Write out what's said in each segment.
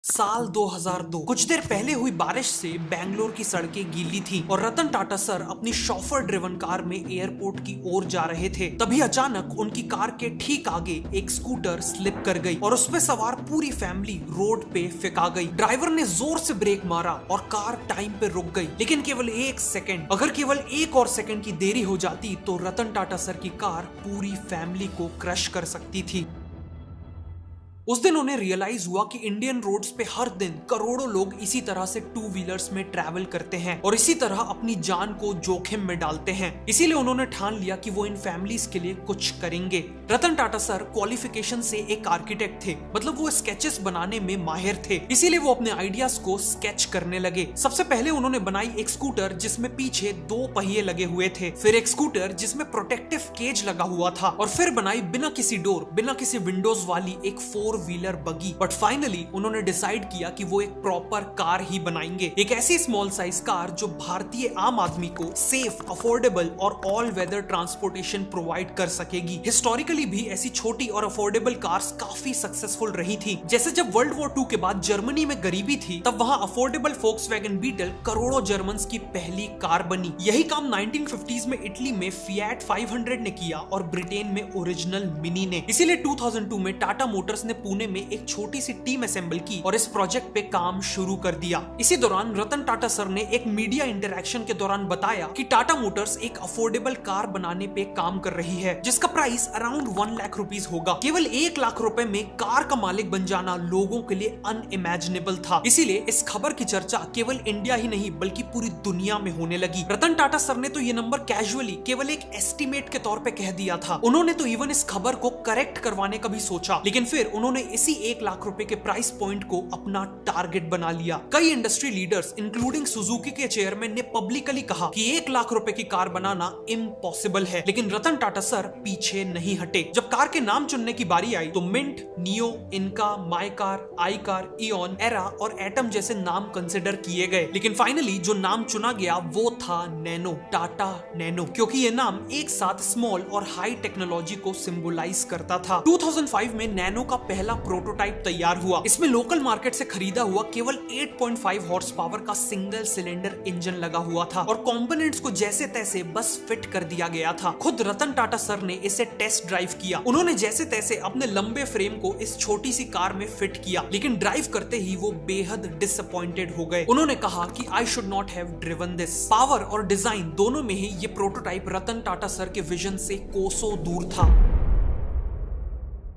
साल 2002। कुछ देर पहले हुई बारिश से बेंगलोर की सड़कें गीली थी और रतन टाटा सर अपनी शॉफर ड्रिवन कार में एयरपोर्ट की ओर जा रहे थे। तभी अचानक उनकी कार के ठीक आगे एक स्कूटर स्लिप कर गई और उस पे सवार पूरी फैमिली रोड पे फेंका गई। ड्राइवर ने जोर से ब्रेक मारा और कार टाइम पे रुक गई, लेकिन केवल 1 सेकंड। अगर केवल 1 और सेकंड की देरी हो जाती तो रतन टाटा सर की कार पूरी फैमिली को क्रश कर सकती थी। उस दिन उन्हें रियलाइज हुआ कि इंडियन रोड्स पे हर दिन करोड़ों लोग इसी तरह से 2 व्हीलर्स में ट्रैवल करते हैं और इसी तरह अपनी जान को जोखिम में डालते हैं। इसीलिए उन्होंने ठान लिया कि वो इन फैमिलीज के लिए कुछ करेंगे। रतन टाटा सर क्वालिफिकेशन से एक आर्किटेक्ट थे, मतलब वो स्केचेस बनाने में माहिर थे। इसीलिए वो अपने आइडियाज को स्केच करने लगे। सबसे पहले उन्होंने बनाई एक स्कूटर जिसमें पीछे 2 पहिए लगे हुए थे, फिर एक स्कूटर जिसमें प्रोटेक्टिव केज लगा हुआ था और फिर बनाई बिना किसी डोर, बिना किसी विंडोज वाली एक 4 व्हीलर बगी। बट फाइनली उन्होंने डिसाइड किया कि वो एक प्रॉपर कार ही बनाएंगे, एक ऐसी स्मॉल साइज कार जो भारतीय आम आदमी को सेफ, अफोर्डेबल और ऑल वेदर ट्रांसपोर्टेशन प्रोवाइड कर सकेगी। हिस्टोरिकली भी ऐसी छोटी और अफोर्डेबल कार्स काफी सक्सेसफुल रही थी। जैसे जब वर्ल्ड वॉर 2 के बाद जर्मनी में गरीबी थी, तब वहां अफोर्डेबल फोक्सवैगन बीटल करोड़ों जर्मन्स की पहली कार बनी। यही काम 1950s में इटली में फिएट 500 ने किया और ब्रिटेन में ओरिजिनल मिनी ने। इसीलिए 2002 में टाटा मोटर्स ने पुणे में एक छोटी सी टीम असेंबल की और इस प्रोजेक्ट पे काम शुरू कर दिया। इसी दौरान रतन टाटा सर ने एक मीडिया इंटरैक्शन के दौरान बताया कि टाटा मोटर्स एक अफोर्डेबल कार बनाने पे काम कर रही है, जिसका प्राइस अराउंड 1 लाख रुपीस होगा। केवल 1 लाख रुपए में कार का मालिक बन जाना लोगों के लिए अनइमेजिनेबल था। इसीलिए इस खबर की चर्चा केवल इंडिया ही नहीं बल्कि पूरी दुनिया में होने लगी। रतन टाटा सर ने तो ये नंबर कैजुअली केवल एक एस्टिमेट के तौर पे कह दिया था। उन्होंने तो इवन इस खबर को करेक्ट करवाने का भी सोचा, लेकिन फिर उन्होंने इसी 1 लाख रुपए के प्राइस पॉइंट को अपना टारगेट बना लिया। कई इंडस्ट्री लीडर्स इंक्लूडिंग सुजुकी के चेयरमैन ने पब्लिकली कहा कि 1 लाख रुपए की कार बनाना इम्पॉसिबल है, लेकिन रतन टाटा सर पीछे नहीं हटे। जब कार के नाम चुनने की बारी आई तो मिंट, नियो, इनका, my car, I car, ion, era और एटम जैसे नाम कंसिडर किए गए, लेकिन फाइनली जो नाम चुना गया वो था नैनो, टाटा नैनो, क्योंकि ये नाम एक साथ स्मॉल और हाई टेक्नोलॉजी को सिंबलाइज करता था। 2005 में नैनो का पहला प्रोटोटाइप तैयार हुआ। इसमें लोकल मार्केट से खरीदा हुआ केवल 8.5 हॉर्स पावर का सिंगल सिलेंडर इंजन लगा हुआ था और कंपोनेंट्स को जैसे तैसे बस फिट कर दिया गया था। खुद रतन टाटा सर ने इसे टेस्ट ड्राइव किया। उन्होंने जैसे तैसे अपने लंबे फ्रेम को इस छोटी सी कार में फिट किया, लेकिन ड्राइव करते ही वो बेहद डिसअपॉइंटेड हो गए। उन्होंने कहा कि I should not have driven this. Power और डिजाइन दोनों में ही ये प्रोटोटाइप रतन टाटा सर के विजन से कोसों दूर था।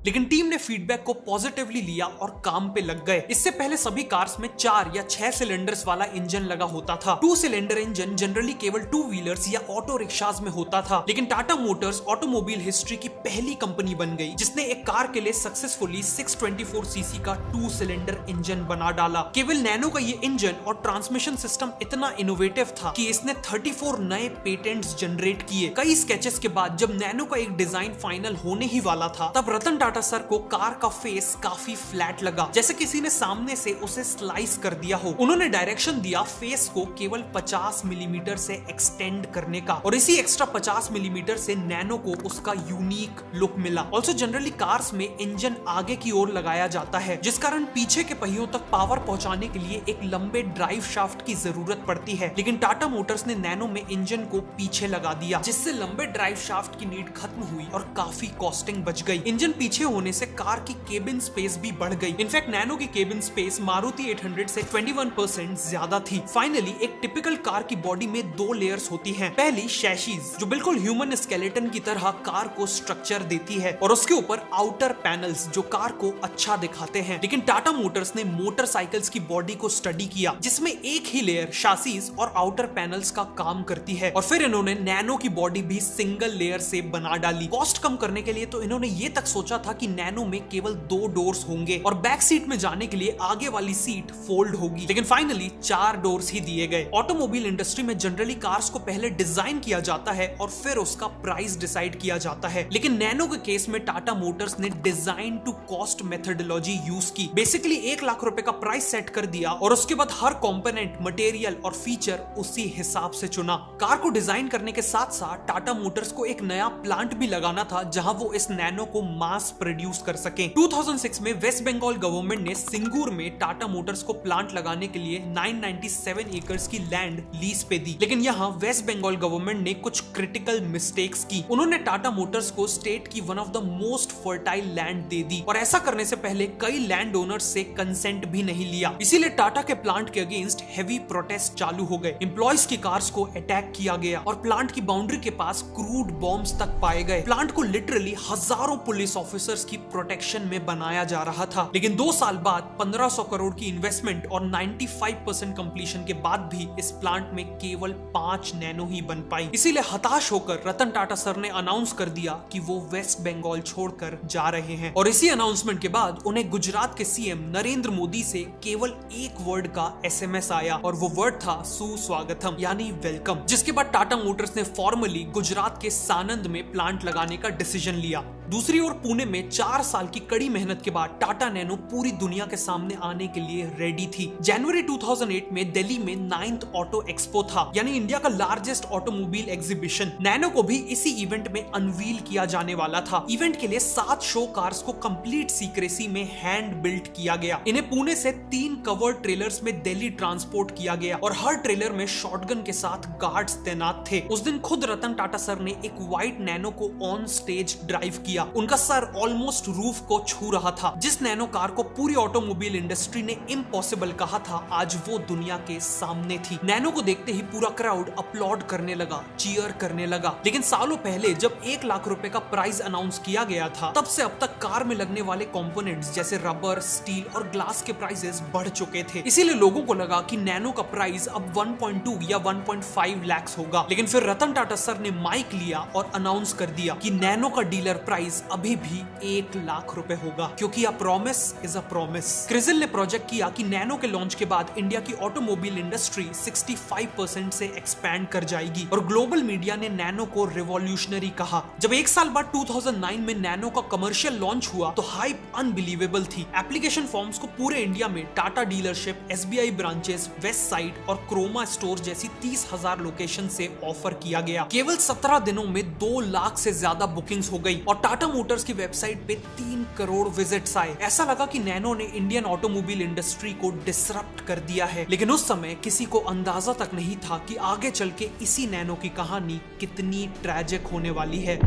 लेकिन टीम ने फीडबैक को पॉजिटिवली लिया और काम पे लग गए। इससे पहले सभी कार्स में 4 या 6 सिलेंडर्स वाला इंजन लगा होता था। 2 सिलेंडर इंजन जनरली केवल 2 व्हीलर्स या ऑटो रिक्शाज में होता था, लेकिन टाटा मोटर्स ऑटोमोबाइल हिस्ट्री की पहली कंपनी बन गई जिसने एक कार के लिए सक्सेसफुली 624 सीसी का 2 सिलेंडर इंजन बना डाला। केवल नैनो का ये इंजन और ट्रांसमिशन सिस्टम इतना इनोवेटिव था कि इसने 34 नए पेटेंट्स जनरेट किए। कई स्केचेस के बाद जब नैनो का एक डिजाइन फाइनल होने ही वाला था, तब रतन टाटा सर को कार का फेस काफी फ्लैट लगा, जैसे किसी ने सामने से उसे स्लाइस कर दिया हो। उन्होंने डायरेक्शन दिया फेस को केवल 50 मिलीमीटर से एक्सटेंड करने का और इसी एक्स्ट्रा 50 मिलीमीटर से नैनो को उसका यूनिक लुक मिला। ऑल्सो जनरली कार्स में इंजन आगे की ओर लगाया जाता है, जिस कारण पीछे के पहियों तक पावर पहुंचाने के लिए एक लंबे ड्राइव शाफ्ट की जरूरत पड़ती है, लेकिन टाटा मोटर्स ने नैनो में इंजन को पीछे लगा दिया, जिससे लंबे ड्राइव शाफ्ट की नीड खत्म हुई और काफी कॉस्टिंग बच गई। इंजन पीछे होने से कार की केबिन स्पेस भी बढ़ गई। इनफैक्ट नैनो की केबिन स्पेस मारुति 800 से 21% ज्यादा थी। फाइनली एक टिपिकल कार की बॉडी में 2 लेयर्स होती हैं। पहली शैशीज जो बिल्कुल ह्यूमन स्केलेटन की तरह कार को स्ट्रक्चर देती है और उसके ऊपर आउटर पैनल्स जो कार को अच्छा दिखाते हैं। लेकिन टाटा मोटर्स ने मोटरसाइकिल्स की बॉडी को स्टडी किया जिसमें एक ही लेयर शासीज और आउटर पैनल्स का काम करती है और फिर इन्होंने नैनो की बॉडी भी सिंगल लेयर से बना डाली। कॉस्ट कम करने के लिए तो इन्होंने ये तक सोचा था कि नैनो में केवल 2 डोर्स होंगे और बैक सीट में जाने के लिए आगे वाली सीट फोल्ड होगी, लेकिन फाइनली 4 डोर्स ही दिए गए। ऑटोमोबाइल इंडस्ट्री में जनरली कार्स को पहले डिजाइन किया जाता है और फिर उसका प्राइस डिसाइड किया जाता है, लेकिन नैनो के केस में टाटा मोटर्स ने design to cost methodology use की। बेसिकली 1 लाख रुपए का प्राइस सेट कर दिया और उसके बाद हर कंपोनेंट, मटेरियल और फीचर उसी हिसाब से चुना। कार को डिजाइन करने के साथ साथ टाटा मोटर्स को एक नया प्लांट भी लगाना था जहां वो इस नैनो को मास प्रोड्यूस कर सकें। 2006 में वेस्ट बंगाल गवर्नमेंट ने सिंगूर में टाटा मोटर्स को प्लांट लगाने के लिए 997 एकर्स की लैंड लीज पे दी, लेकिन यहाँ वेस्ट बंगाल गवर्नमेंट ने कुछ क्रिटिकल मिस्टेक्स की। उन्होंने टाटा मोटर्स को स्टेट की one of the most fertile land दे दी और ऐसा करने से पहले कई लैंड ओनर्स से कंसेंट भी नहीं लिया। इसीलिए टाटा के प्लांट के अगेंस्ट हेवी प्रोटेस्ट चालू हो गए। एम्प्लॉयज की कार्स को अटैक किया गया और प्लांट की बाउंड्री के पास क्रूड बॉम्ब्स तक पाए गए। प्लांट को लिटरली हजारों पुलिस ऑफिसर्स की प्रोटेक्शन में बनाया जा रहा था, लेकिन 2 साल बाद 1500 करोड़ की इन्वेस्टमेंट और 95% कंप्लीशन के बाद भी इस प्लांट में केवल 5 नैनो ही बन पाई। इसीलिए हताश होकर रतन टाटा सर ने अनाउंस कर दिया कि वो वेस्ट बंगाल छोड़कर जा रहे हैं और इसी अनाउंसमेंट के बाद उन्हें गुजरात के सीएम नरेंद्र मोदी से केवल एक वर्ड का एसएमएस आया और वो वर्ड था सुस्वागतम यानी वेलकम, जिसके बाद टाटा मोटर्स ने फॉर्मली गुजरात के सानंद में प्लांट लगाने का डिसीजन लिया। दूसरी ओर पुणे में 4 साल की कड़ी मेहनत के बाद टाटा नैनो पूरी दुनिया के सामने आने के लिए रेडी थी। जनवरी 2008 में दिल्ली में 9th ऑटो एक्सपो था, यानी इंडिया का लार्जेस्ट ऑटोमोबाइल एग्जीबिशन। नैनो को भी इसी इवेंट में अनवील किया जाने वाला था। इवेंट के लिए 7 शो कार्स को कंप्लीट सीक्रेसी में हैंड बिल्ट किया गया। इन्हें पुणे से 3 कवर्ड ट्रेलर्स में दिल्ली ट्रांसपोर्ट किया गया और हर ट्रेलर में शॉटगन के साथ गार्ड्स तैनात थे। उस दिन खुद रतन टाटा सर ने एक व्हाइट नैनो को ऑन स्टेज ड्राइव किया। उनका सर ऑलमोस्ट रूफ को छू रहा था। जिस नैनो कार को पूरी ऑटोमोबाइल इंडस्ट्री ने इम्पॉसिबल कहा था, आज वो दुनिया के सामने थी। नैनो को देखते ही पूरा क्राउड अपलॉड करने लगा, चीयर करने लगा। लेकिन सालों पहले जब 1 लाख रुपए का प्राइज अनाउंस किया गया था, तब से अब तक कार में लगने वाले कंपोनेंट्स जैसे रबर, स्टील और ग्लास के प्राइसेस बढ़ चुके थे। इसीलिए लोगों को लगा कि नैनो का प्राइस अब 1.2 या 1.5 लाख होगा। लेकिन फिर रतन टाटा सर ने माइक लिया और अनाउंस कर दिया कि नैनो का डीलर प्राइस अभी भी 1 लाख रुपए होगा, क्योंकि a promise is a promise. CRISIL ने प्रोजेक्ट किया कि नैनो के लॉन्च के बाद इंडिया की ऑटोमोबाइल इंडस्ट्री 65% से एक्सपैंड कर जाएगी और ग्लोबल मीडिया ने नैनो को रिवॉल्यूशनरी कहा। जब 1 साल बाद 2009 में नैनो का कमर्शियल लॉन्च हुआ तो हाइप अनबिलीवेबल थी। एप्लीकेशन फॉर्म्स को पूरे इंडिया में Tata dealership, SBI branches, west side और क्रोमा स्टोर जैसी 30,000 लोकेशन से ऑफर किया गया। केवल 17 दिनों में 2 लाख से ज्यादा बुकिंग्स हो गई और टाटा मोटर्स की वेबसाइट पे 3 करोड़ विजिट्स आए। ऐसा लगा कि नैनो ने इंडियन ऑटोमोबाइल इंडस्ट्री को डिसरप्ट कर दिया है। लेकिन उस समय किसी को अंदाजा तक नहीं था कि आगे चल के इसी नैनो की कहानी कितनी ट्रैजिक होने वाली है।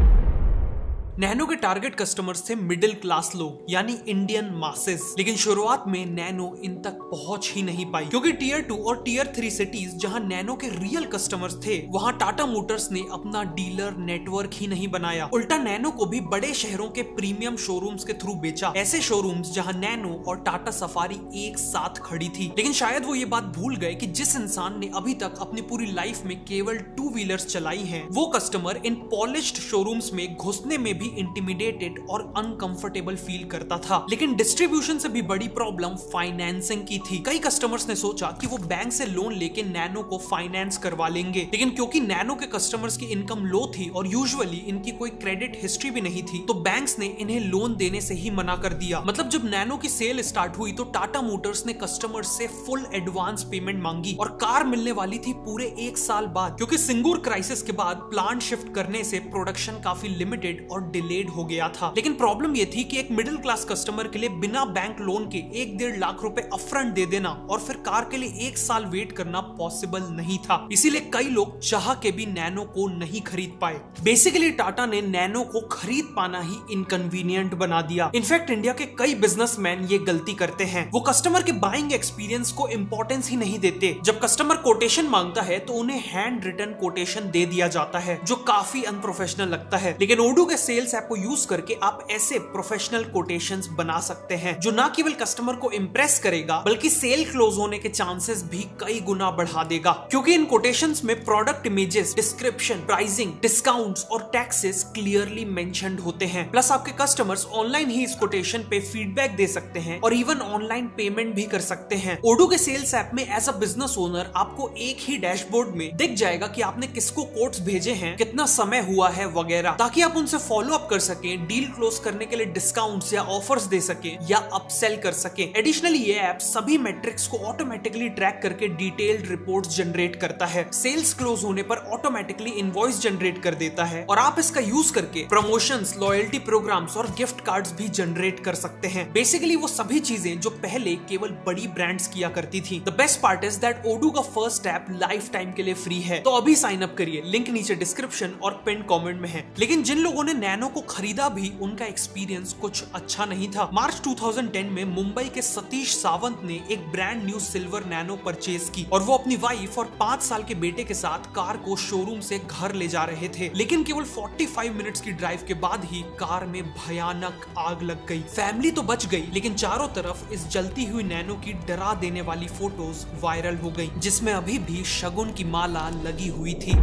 नैनो के टारगेट कस्टमर्स थे मिडिल क्लास लोग, यानी इंडियन मासेस। लेकिन शुरुआत में नैनो इन तक पहुंच ही नहीं पाई, क्योंकि टियर 2 और टियर 3 सिटीज जहां नैनो के रियल कस्टमर्स थे, वहां टाटा मोटर्स ने अपना डीलर नेटवर्क ही नहीं बनाया। उल्टा नैनो को भी बड़े शहरों के प्रीमियम शोरूम्स के थ्रू बेचा, ऐसे शोरूम्स जहां नैनो और टाटा सफारी एक साथ खड़ी थी। लेकिन शायद वो ये बात भूल गए कि जिस इंसान ने अभी तक अपनी पूरी लाइफ में केवल 2 व्हीलर्स चलाई हैं, वो कस्टमर इन पॉलिश्ड शोरूम्स में घुसने में भी इंटिमिडेटेड और अनकंफर्टेबल फील करता था। लेकिन डिस्ट्रीब्यूशन से भी बड़ी प्रॉब्लम फाइनेंसिंग की थी। कई कस्टमर्स ने सोचा कि वो बैंक से लोन लेके नैनो को फाइनेंस करवा लेंगे, लेकिन क्योंकि नैनो के कस्टमर्स की इनकम लो थी और यूजुअली इनकी कोई क्रेडिट हिस्ट्री भी नहीं थी, तो बैंक्स ने इन्हें लोन देने से ही मना कर दिया। मतलब जब नैनो की सेल स्टार्ट हुई तो टाटा मोटर्स ने कस्टमर्स से फुल एडवांस पेमेंट मांगी और कार मिलने वाली थी पूरे 1 साल बाद, क्योंकि सिंगूर क्राइसिस के बाद प्लांट शिफ्ट करने से प्रोडक्शन काफी लिमिटेड और डिलेड हो गया था। लेकिन प्रॉब्लम यह थी कि एक मिडिल क्लास कस्टमर के लिए बिना बैंक लोन के 1-1.5 लाख रुपए अपफ्रंट दे देना और फिर कार के लिए 1 साल वेट करना पॉसिबल नहीं था। इसीलिए कई लोग चाह के भी नैनो को नहीं खरीद पाए। बेसिकली टाटा ने नैनो को खरीद पाना ही इनकन्वीनियंट बना दिया। इनफैक्ट इंडिया के कई बिजनेसमैन ये गलती करते हैं, वो कस्टमर के बाइंग एक्सपीरियंस को इंपॉर्टेंस ही नहीं देते। जब कस्टमर कोटेशन मांगता है तो उन्हें हैंड रिटन कोटेशन दे दिया जाता है, जो काफी अनप्रोफेशनल लगता है। लेकिन ओडू के सेल्स ऐप को यूज करके आप ऐसे प्रोफेशनल कोटेशंस बना सकते हैं, जो न केवल कस्टमर को इंप्रेस करेगा बल्कि सेल क्लोज होने के चांसेस भी कई गुना बढ़ा देगा, क्योंकि इन कोटेशंस में product images, description, pricing, discounts और टैक्सेस क्लियरली मेंशन्ड होते हैं। प्लस आपके कस्टमर्स ऑनलाइन ही इस कोटेशन पे फीडबैक दे सकते हैं और इवन ऑनलाइन पेमेंट भी कर सकते हैं। ओडू के सेल्स ऐप में एज अ बिजनेस ओनर आपको एक ही डैशबोर्ड में दिख जाएगा कि आपने किसको कोट्स भेजे हैं, कितना समय हुआ है वगैरह, ताकि आप उनसे फॉलो अप कर सके, डील क्लोज करने के लिए डिस्काउंट्स या ऑफर्स दे सके या अपसेल कर सके। एडिशनली ये ऐप सभी मैट्रिक्स को ऑटोमेटिकली ट्रैक करके डिटेल्ड रिपोर्ट्स जनरेट करता है, सेल्स क्लोज होने पर ऑटोमेटिकली इनवॉइस जनरेट कर देता है और आप इसका यूज करके प्रमोशंस, लॉयल्टी प्रोग्राम्स और गिफ्ट कार्ड्स भी जनरेट कर सकते हैं। बेसिकली वो सभी चीजें जो पहले केवल बड़ी ब्रांड्स किया करती थी। The best part is that Odoo का फर्स्ट ऐप लाइफ टाइम के लिए फ्री है, तो अभी साइन अप करिए, लिंक नीचे डिस्क्रिप्शन और पिन कमेंट में है। लेकिन जिन लोगों ने नैनो को खरीदा भी उनका एक्सपीरियंस कुछ अच्छा नहीं था। मार्च 2010 में मुंबई के सतीश सावंत ने एक brand new silver nano purchase की और वो अपनी वाइफ और 5 साल के बेटे के साथ कार को शोरूम से घर ले जा रहे थे। लेकिन केवल 45 मिनट्स की ड्राइव के बाद ही कार में भयानक आग लग गई। फैमिली तो बच गई, लेकिन चारों तरफ इस जलती हुई नैनो की डरा देने वाली फोटोज वायरल हो गई, जिसमें अभी भी शगुन की माला लगी हुई थी।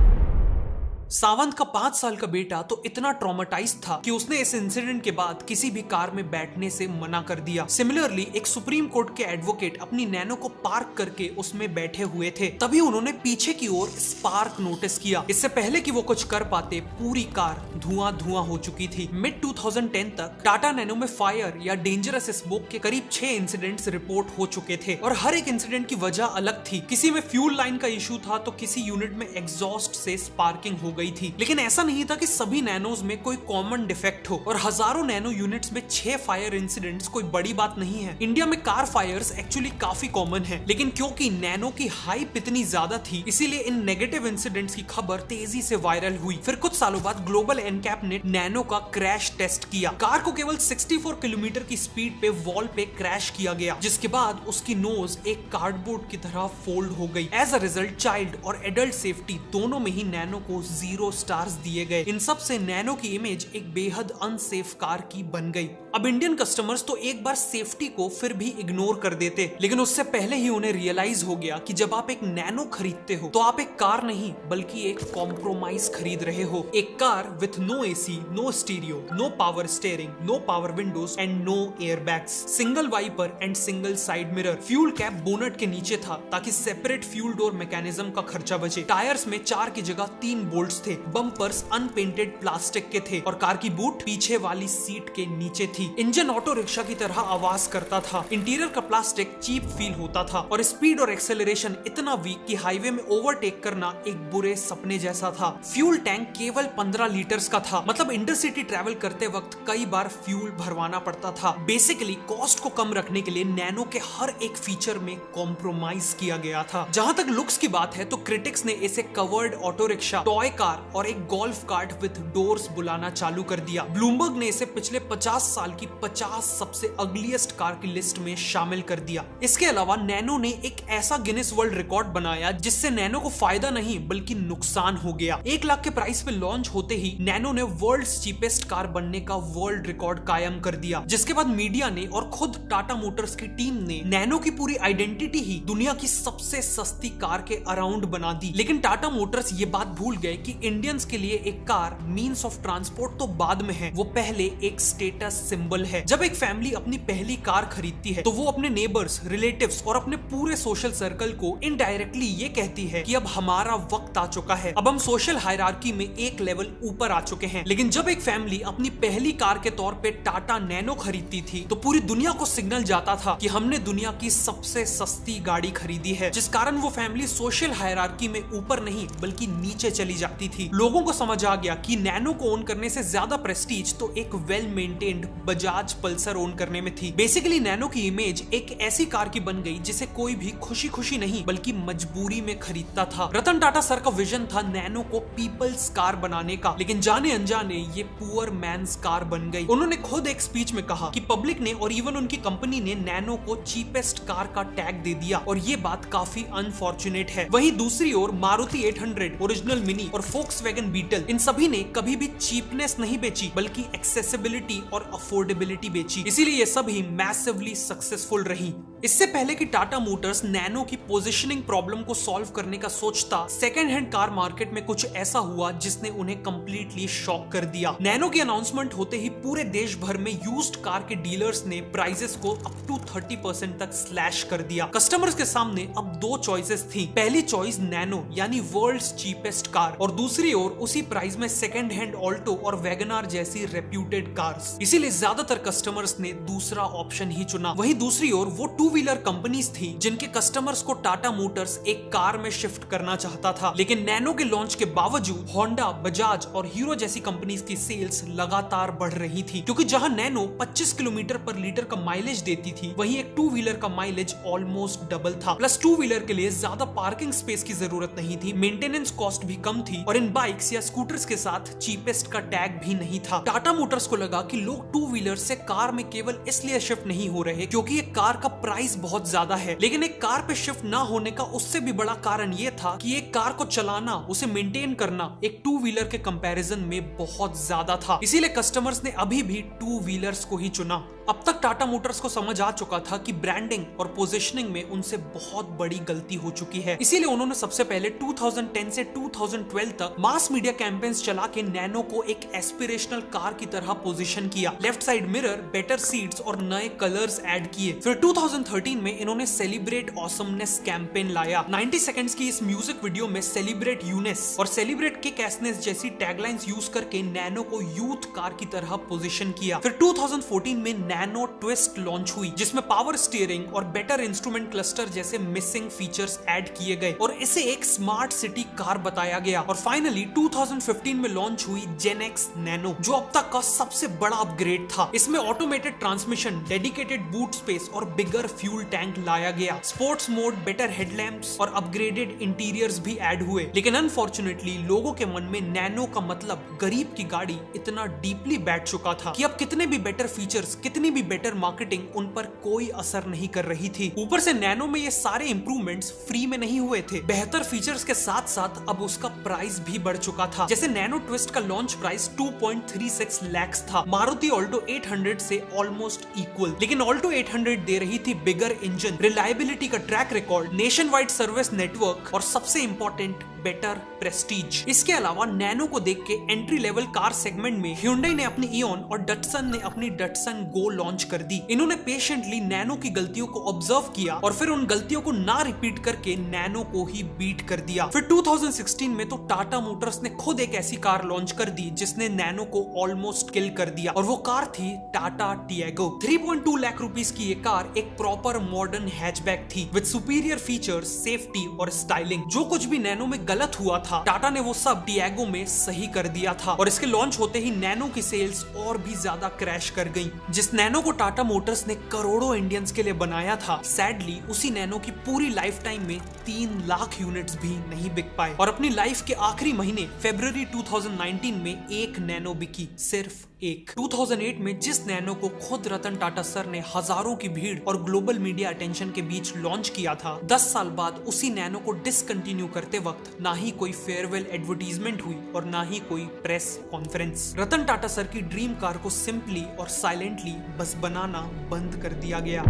सावंत का 5 साल का बेटा तो इतना ट्रॉमेटाइज्ड था कि उसने इस इंसिडेंट के बाद किसी भी कार में बैठने से मना कर दिया। सिमिलरली एक सुप्रीम कोर्ट के एडवोकेट अपनी नैनो को पार्क करके उसमें बैठे हुए थे, तभी उन्होंने पीछे की ओर स्पार्क नोटिस किया। इससे पहले कि वो कुछ कर पाते, पूरी कार धुआं हो चुकी थी। मिड 2010 तक टाटा नैनो में फायर या डेंजरस स्मोक के करीब 6 इंसिडेंट्स रिपोर्ट हो चुके थे और हर एक इंसिडेंट की वजह अलग थी। किसी में फ्यूल लाइन का इशू था तो किसी यूनिट में एग्जॉस्ट से स्पार्किंग हो गई थी। लेकिन ऐसा नहीं था कि सभी नैनोज में कोई कॉमन डिफेक्ट हो और हजारों नैनो यूनिट्स में 6 फायर इंसिडेंट्स कोई बड़ी बात नहीं है। इंडिया में कार फायर्स एक्चुअली काफी कॉमन है, लेकिन क्योंकि नैनो की हाइप इतनी ज्यादा थी, इसीलिए इन नेगेटिव इंसिडेंट्स की खबर तेजी से वायरल हुई। फिर कुछ सालों बाद ग्लोबल एनकैप ने नैनो का क्रैश टेस्ट किया। कार को केवल 64 किलोमीटर की स्पीड पे वॉल पे क्रैश किया गया, जिसके बाद उसकी नोज एक कार्डबोर्ड की तरह फोल्ड हो गई। एज अ रिजल्ट चाइल्ड और एडल्ट सेफ्टी दोनों में ही नैनो को 0 स्टार्स दिए गए। इन सब से नैनो की इमेज एक बेहद अनसेफ कार की बन गई। अब इंडियन कस्टमर्स तो एक बार सेफ्टी को फिर भी इग्नोर कर देते, लेकिन उससे पहले ही उन्हें रियलाइज हो गया कि जब आप एक नैनो खरीदते हो तो आप एक कार नहीं बल्कि एक कॉम्प्रोमाइज खरीद रहे हो। एक car with no AC, no stereo, no power steering, no power windows and no airbags, single wiper and single side mirror. Fuel cap bonnet के नीचे था ताकि सेपरेट फ्यूल डोर मैकेनिज्म का खर्चा बचे। टायर्स में 4 की जगह 3 बोल्ट्स थे। बम्पर्स अनपेंटेड प्लास्टिक के थे और कार की बूट पीछे वाली सीट के नीचे थी। इंजन ऑटो रिक्शा की तरह आवाज करता था। इंटीरियर का प्लास्टिक चीप फील होता था और स्पीड और एक्सेलरेशन इतना वीक कि हाईवे में ओवरटेक करना एक बुरे सपने जैसा था। फ्यूल टैंक केवल 15 लीटर्स का था, मतलब इंटरसिटी ट्रैवल करते वक्त कई बार फ्यूल भरवाना पड़ता था। बेसिकली कॉस्ट को कम रखने के लिए नैनो के हर एक फीचर में कॉम्प्रोमाइज किया गया था। जहां तक लुक्स की बात है तो क्रिटिक्स ने इसे covered auto rickshaw, toy car और एक गोल्फ कार्ट विद डोर्स बुलाना चालू कर दिया। ब्लूमबर्ग ने इसे पिछले 50 साल की 50 सबसे अगलीस्ट कार की लिस्ट में शामिल कर दिया। इसके अलावा नैनो ने एक ऐसा गिनेस वर्ल्ड रिकॉर्ड बनाया जिससे नैनो को फायदा नहीं बल्कि नुकसान हो गया। 1 लाख के प्राइस पे लॉन्च होते ही नैनो ने वर्ल्ड्स चीपेस्ट कार बनने का वर्ल्ड रिकॉर्ड कायम कर दिया, जिसके बाद मीडिया ने और खुद टाटा मोटर्स की टीम ने नैनो की पूरी आइडेंटिटी ही दुनिया की सबसे सस्ती कार के अराउंड बना दी। लेकिन टाटा मोटर्स ये बात भूल गए कि इंडियंस के लिए एक कार मींस ऑफ ट्रांसपोर्ट तो बाद में है, वो पहले एक स्टेटस सिंबल है। जब एक फैमिली अपनी पहली कार खरीदती है तो वो अपने नेबर्स, रिलेटिव्स और अपने पूरे सोशल सर्कल को इनडायरेक्टली ये कहती है कि अब हमारा वक्त आ चुका है, अब हम सोशल हायरार्की में एक लेवल ऊपर आ चुके हैं। लेकिन जब एक फैमिली अपनी पहली कार के तौर पे टाटा नैनो खरीदती थी तो पूरी दुनिया को सिग्नल जाता था कि हमने दुनिया की सबसे सस्ती गाड़ी खरीदी है, जिस कारण वो फैमिली सोशल हायरार्की में ऊपर नहीं बल्कि नीचे चली जाती थी। लोगों को समझ आ गया कि नैनो को ओन करने से ज्यादा प्रेस्टीज तो एक well maintained Bajaj Pulsar own करने में थी। बेसिकली नैनो की इमेज एक ऐसी कार की बन गई जिसे कोई भी खुशी खुशी नहीं बल्कि मजबूरी में खरीदता था। रतन टाटा सर का विजन था नैनो को पीपल्स कार बनाने का, लेकिन जाने अनजाने ये पुअर मैन्स कार बन गई। उन्होंने खुद एक स्पीच में कहा कि पब्लिक ने और इवन उनकी कंपनी ने नैनो को चीपेस्ट कार का टैग दे दिया और ये बात काफी अनफॉर्चुनेट है। वहीं दूसरी ओर मारुति 800, ओरिजिनल मिनी और फोक्सवैगन बीटल, इन सभी ने कभी भी चीपनेस नहीं बेची बल्कि एक्सेसिबिलिटी और अफोर्डेबिलिटी बेची। इसीलिए ये सभी मैसिवली सक्सेसफुल रही। इससे पहले कि टाटा मोटर्स नैनो की पोजीशनिंग प्रॉब्लम को सॉल्व करने का सोचता, सेकेंड हैंड कार मार्केट में कुछ ऐसा हुआ जिसने उन्हें कंप्लीटली शॉक कर दिया। नैनो की अनाउंसमेंट होते ही पूरे देश भर में यूज्ड कार के डीलर्स ने प्राइसेस को अप टू 30% तक स्लैश कर दिया। कस्टमर्स के सामने अब दो चॉइसेस थी। पहली चॉइस नैनो यानी वर्ल्ड्स चीपेस्ट कार, और दूसरी ओर उसी प्राइस में सेकेंड हैंड ऑल्टो और वैगनार जैसी रेप्यूटेड कार्स। इसीलिए ज्यादातर कस्टमर्स ने दूसरा ऑप्शन ही चुना। वहीं दूसरी ओर वो टू व्हीलर कंपनीज थी जिनके कस्टमर्स को टाटा मोटर्स एक कार में शिफ्ट करना चाहता था। लेकिन नैनो के लॉन्च के बावजूद होंडा, बजाज और हीरो जैसी कंपनीज की सेल्स लगातार बढ़ रही थी, क्योंकि जहां नैनो 25 किलोमीटर पर लीटर का माइलेज देती थी, वहीं एक टू व्हीलर का माइलेज ऑलमोस्ट डबल था। प्लस टू व्हीलर के लिए ज्यादा पार्किंग स्पेस की जरूरत नहीं थी, मेंटेनेंस कॉस्ट भी कम थी, और इन बाइक्स या स्कूटर्स के साथ चीपेस्ट का टैग भी नहीं था। टाटा मोटर्स को लगा कि लोग टू व्हीलर से कार में केवल इसलिए शिफ्ट नहीं हो रहे क्योंकि एक कार का प्राइस बहुत ज्यादा है, लेकिन एक कार पे शिफ्ट ना होने का उससे भी बड़ा कारण यह था कि एक कार को चलाना, उसे मेंटेन करना एक टू व्हीलर के कंपैरिजन में बहुत ज्यादा था। इसीलिए कस्टमर्स ने अभी भी टू व्हीलर्स को ही चुना। अब तक टाटा मोटर्स को समझ आ चुका था कि ब्रांडिंग और पोजीशनिंग में उनसे बहुत बड़ी गलती हो चुकी है। इसीलिए उन्होंने सबसे पहले 2010 से 2012 तक मास मीडिया कैंपेन्स चला के नैनो को एक एस्पिरेशनल कार की तरह पोजीशन किया। Left side mirror, better seats और नए कलर्स ऐड किए। फिर 2013 में इन्होंने सेलिब्रेट ऑसमनेस कैंपेन लाया। 90 सेकंड्स की इस म्यूजिक वीडियो में सेलिब्रेट यूनेस और सेलिब्रेट किक-एसनेस जैसी टैगलाइंस यूज करके नैनो को यूथ कार की तरह पोजीशन किया। फिर 2014 में नैनो ट्विस्ट लॉन्च हुई, जिसमें पावर स्टीयरिंग और बेटर इंस्ट्रूमेंट क्लस्टर जैसे मिसिंग फीचर्स ऐड किए गए और इसे एक स्मार्ट सिटी कार बताया गया। और फाइनली 2015 में लॉन्च हुई जेन एक्स नैनो, जो अब तक का सबसे बड़ा अपग्रेड था। इसमें automated transmission, dedicated boot space और बिगर फ्यूल टैंक लाया गया। स्पोर्ट्स मोड, बेटर हेडलैम्प्स और अपग्रेडेड इंटीरियर्स भी ऐड हुए। लेकिन अनफॉर्चुनेटली लोगों के मन में नैनो का मतलब गरीब की गाड़ी इतना डीपली बैठ चुका था कि अब कितने भी बेटर फीचर्स, कितनी भी बेटर मार्केटिंग उन पर कोई असर नहीं कर रही थी। ऊपर से नैनो में ये सारे इंप्रूवमेंट्स फ्री में नहीं हुए थे। बेहतर फीचर्स के साथ साथ अब उसका प्राइस भी बढ़ चुका था। जैसे नैनो ट्विस्ट का लॉन्च प्राइस 2.36 लाख था, मारुति ऑल्टो 800 से ऑलमोस्ट इक्वल। लेकिन ऑल्टो 800 दे रही थी बिगर इंजन, रिलायबिलिटी का track record, nation wide service network और सबसे इंपॉर्टेंट बेटर प्रेस्टीज। इसके अलावा नैनो को देख के एंट्री लेवल कार सेगमेंट में hyundai ने अपनी इयॉन और डटसन ने अपनी डटसन गो लॉन्च कर दी। इन्होंने पेशेंटली नैनो की गलतियों को ऑब्जर्व किया और फिर उन गलतियों को ना रिपीट करके नैनो को ही बीट कर दिया। फिर 2016 में तो टाटा मोटर्स ने खुद एक ऐसी कार लॉन्च कर दी जिसने नैनो को ऑलमोस्ट किल कर दिया, और वो कार थी टाटा टियागो। 3.2 लाख रुपीस की ये कार एक प्रॉपर मॉडर्न हैचबैक थी विद सुपीरियर फीचर्स, सेफ्टी और स्टाइलिंग। जो कुछ भी नैनो में गलत हुआ था, टाटा ने वो सब टियागो में सही कर दिया था, और इसके लॉन्च होते ही नैनो की सेल्स और भी ज्यादा क्रैश कर गई। जिस नैनो को टाटा मोटर्स ने करोड़ों इंडियंस के लिए बनाया था, सैडली उसी नैनो की पूरी लाइफ टाइम में 3 लाख यूनिट्स भी नहीं बिक पाए, और अपनी लाइफ के आखिरी महीने फरवरी 2019 में एक नैनो बिकी, सिर्फ एक। 2008 में जिस नैनो को खुद रतन टाटा सर ने हजारों की भीड़ और ग्लोबल मीडिया अटेंशन के बीच लॉन्च किया था, 10 साल बाद उसी नैनो को डिसकंटिन्यू करते वक्त ना ही कोई फेयरवेल एडवर्टीजमेंट हुई और ना ही कोई press conference. Ratan Tata sir की ड्रीम कार को सिंपली और साइलेंटली बस बनाना बंद कर दिया गया।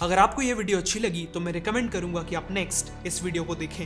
अगर आपको यह वीडियो अच्छी लगी तो मैं रिकमेंड करूंगा कि आप नेक्स्ट इस वीडियो को देखें।